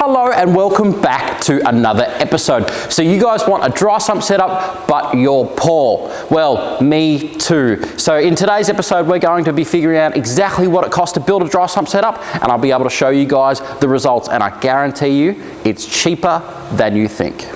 Hello and welcome back to another episode. So you guys want a dry sump setup, but you're poor. Well, me too. So in today's episode, we're going to be figuring out exactly what it costs to build a dry sump setup, and I'll be able to show you guys the results, and I guarantee you it's cheaper than you think.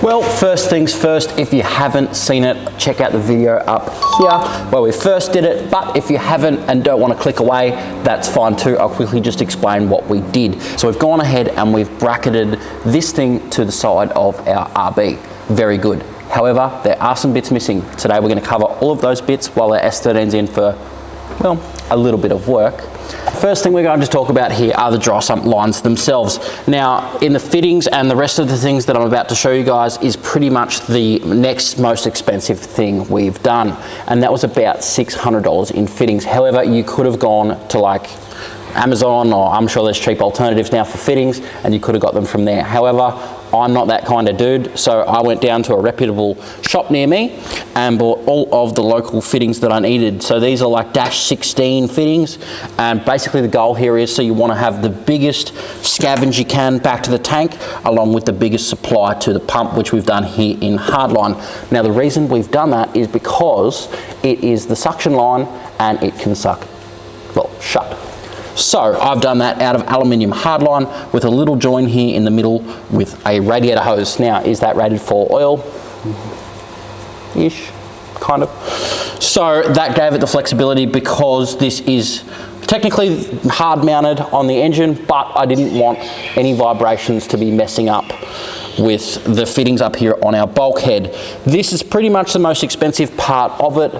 Well, first things first, if you haven't seen it, check out the video up here where we first did it. But if you haven't and don't want to click away, that's fine too. I'll quickly just explain what we did. So we've gone ahead and we've bracketed this thing to the side of our RB. Very good. However, there are some bits missing. Today we're going to cover all of those bits while our S13's in for, well, a little bit of work. First thing we're going to talk about here are the dry sump lines themselves. Now, in the fittings and the rest of the things that I'm about to show you guys is pretty much the next most expensive thing we've done. And that was about $600 in fittings. However, you could have gone to like Amazon, or I'm sure there's cheap alternatives now for fittings, and you could have got them from there. However, I'm not that kind of dude, so I went down to a reputable shop near me and bought all of the local fittings that I needed. So these are like -16 fittings, and basically the goal here is so you want to have the biggest scavenge you can back to the tank, along with the biggest supply to the pump, which we've done here in hardline. Now the reason we've done that is because it is the suction line and it can suck, well, shut. So I've done that out of aluminium hardline with a little join here in the middle with a radiator hose. Now, is that rated for oil? Ish, kind of. So that gave it the flexibility because this is technically hard mounted on the engine, but I didn't want any vibrations to be messing up with the fittings up here on our bulkhead. This is pretty much the most expensive part of it,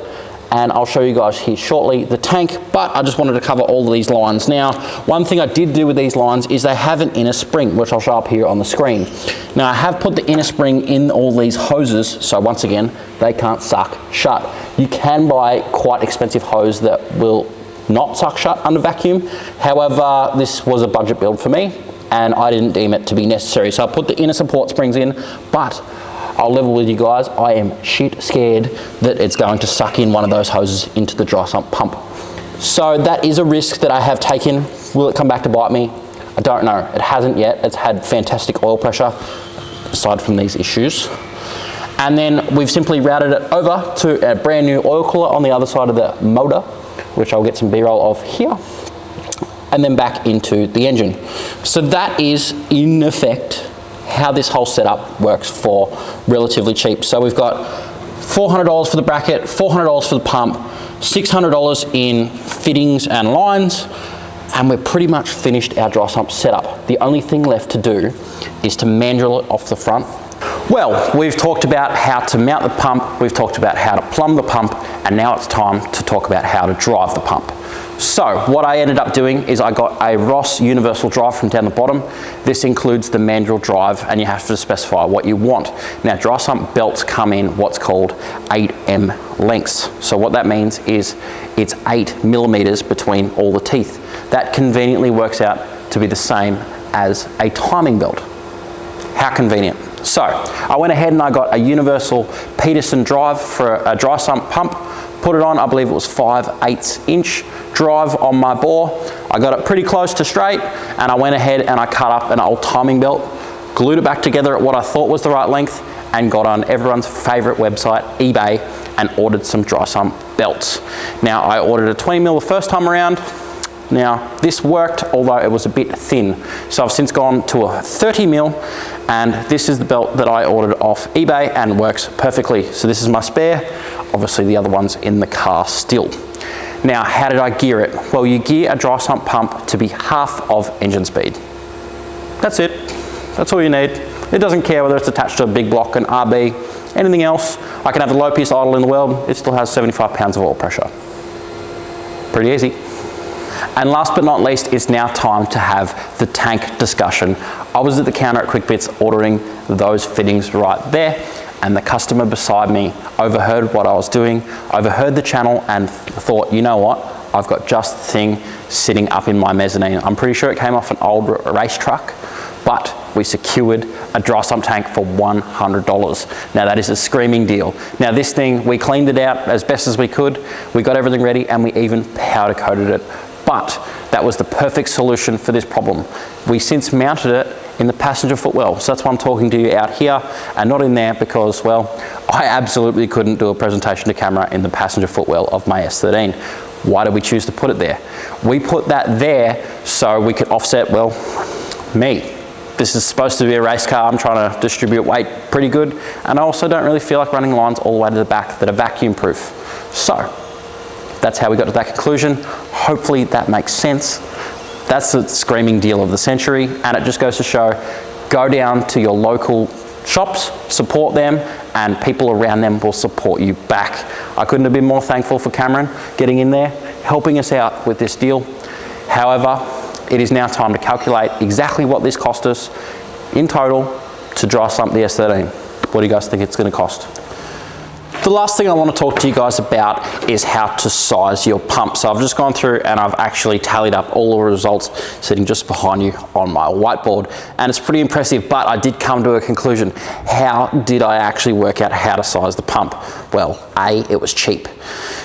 and I'll show you guys here shortly the tank, but I just wanted to cover all of these lines. Now, one thing I did do with these lines is they have an inner spring, which I'll show up here on the screen. Now, I have put the inner spring in all these hoses, so once again, they can't suck shut. You can buy quite expensive hose that will not suck shut under vacuum. However, this was a budget build for me, and I didn't deem it to be necessary. So I put the inner support springs in, but I'll level with you guys, I am shit scared that it's going to suck in one of those hoses into the dry sump pump. So that is a risk that I have taken. Will it come back to bite me? I don't know. It hasn't yet. It's had fantastic oil pressure, aside from these issues. And then we've simply routed it over to a brand new oil cooler on the other side of the motor, which I'll get some B-roll of here, and then back into the engine. So that is, in effect, how this whole setup works for relatively cheap. So we've got $400 for the bracket, $400 for the pump, $600 in fittings and lines, and we're pretty much finished our dry sump setup. The only thing left to do is to mandrel it off the front. Well, we've talked about how to mount the pump, we've talked about how to plumb the pump, and now it's time to talk about how to drive the pump. So what I ended up doing is I got a Ross universal drive from down the bottom. This includes the mandrel drive, and you have to specify what you want. Now, dry sump belts come in what's called 8M lengths. So what that means is it's 8 millimeters between all the teeth. That conveniently works out to be the same as a timing belt. How convenient. So I went ahead and I got a universal Peterson drive for a dry sump pump, put it on, I believe it was 5/8 inch drive on my bore. I got it pretty close to straight, and I went ahead and I cut up an old timing belt, glued it back together at what I thought was the right length, and got on everyone's favorite website, eBay, and ordered some dry sump belts. Now, I ordered a 20 mil the first time around. Now, this worked, although it was a bit thin. So I've since gone to a 30 mil, and this is the belt that I ordered off eBay and works perfectly. So this is my spare. Obviously the other one's in the car still. Now, how did I gear it? Well, you gear a dry sump pump to be half of engine speed. That's it. That's all you need. It doesn't care whether it's attached to a big block, an RB, anything else. I can have the lowest idle in the world. It still has 75 pounds of oil pressure. Pretty easy. And last but not least, it's now time to have the tank discussion. I was at the counter at Quick Bits ordering those fittings right there, and the customer beside me overheard what I was doing, overheard the channel, and thought, you know what, I've got just the thing sitting up in my mezzanine. I'm pretty sure it came off an old race truck, but we secured a dry sump tank for $100. Now that is a screaming deal. Now this thing, we cleaned it out as best as we could, we got everything ready, and we even powder coated it. But that was the perfect solution for this problem. We since mounted it in the passenger footwell. So that's why I'm talking to you out here and not in there, because, well, I absolutely couldn't do a presentation to camera in the passenger footwell of my S13. Why did we choose to put it there? We put that there so we could offset, well, me. This is supposed to be a race car. I'm trying to distribute weight pretty good. And I also don't really feel like running lines all the way to the back that are vacuum proof. So that's how we got to that conclusion. Hopefully that makes sense. That's the screaming deal of the century, and it just goes to show, go down to your local shops, support them, and people around them will support you back. I couldn't have been more thankful for Cameron getting in there, helping us out with this deal. However, it is now time to calculate exactly what this cost us in total to dry sump the S13. What do you guys think it's going to cost? The last thing I want to talk to you guys about is how to size your pump. So I've just gone through and I've actually tallied up all the results sitting just behind you on my whiteboard, and it's pretty impressive, but I did come to a conclusion. How did I actually work out how to size the pump? Well, A, it was cheap.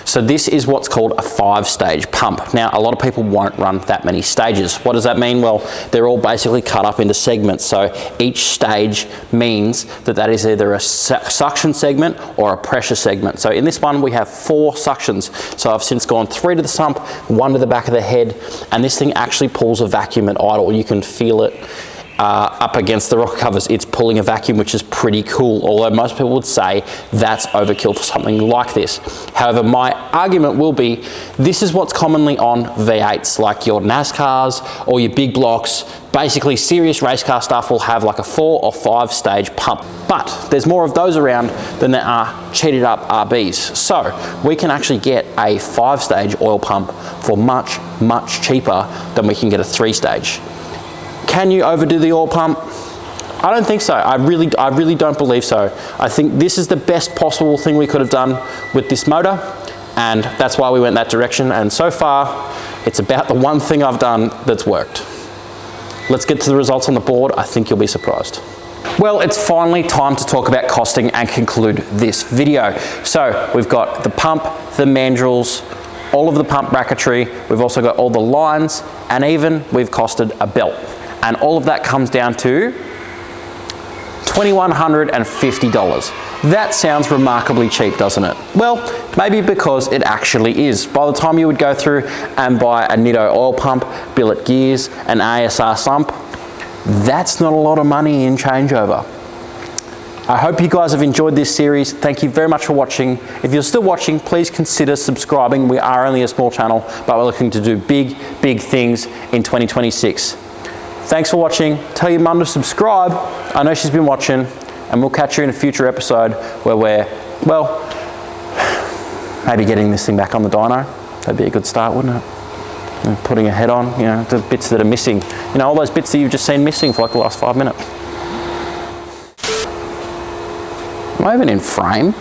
So this is what's called a 5-stage pump. Now, a lot of people won't run that many stages. What does that mean? Well, they're all basically cut up into segments. So each stage means that that is either a suction segment or a pressure segment. So in this one, we have 4 suctions. So I've since gone 3 to the sump, 1 to the back of the head, and this thing actually pulls a vacuum at idle. You can feel it up against the rocker covers. It's pulling a vacuum, which is pretty cool, although most people would say that's overkill for something like this. However, my argument will be, this is what's commonly on V8s, like your NASCARs or your big blocks. Basically, serious race car stuff will have like a 4 or 5-stage pump. But there's more of those around than there are cheated up RBs. So we can actually get a 5-stage oil pump for much, much cheaper than we can get a 3-stage. Can you overdo the oil pump? I don't think so. I really don't believe so. I think this is the best possible thing we could have done with this motor, and that's why we went that direction. And so far, it's about the one thing I've done that's worked. Let's get to the results on the board. I think you'll be surprised. Well, it's finally time to talk about costing and conclude this video. So we've got the pump, the mandrels, all of the pump bracketry. We've also got all the lines, and even we've costed a belt. And all of that comes down to $2,150. That sounds remarkably cheap, doesn't it? Well, maybe because it actually is. By the time you would go through and buy a Nitto oil pump, billet gears, an ASR sump, that's not a lot of money in changeover. I hope you guys have enjoyed this series. Thank you very much for watching. If you're still watching, please consider subscribing. We are only a small channel, but we're looking to do big, big things in 2026. Thanks for watching. Tell your mum to subscribe. I know she's been watching, and we'll catch you in a future episode where we're, well, maybe getting this thing back on the dyno. That'd be a good start, wouldn't it? And putting a head on, you know, the bits that are missing. You know, all those bits that you've just seen missing for like the last 5 minutes. Am I even in frame?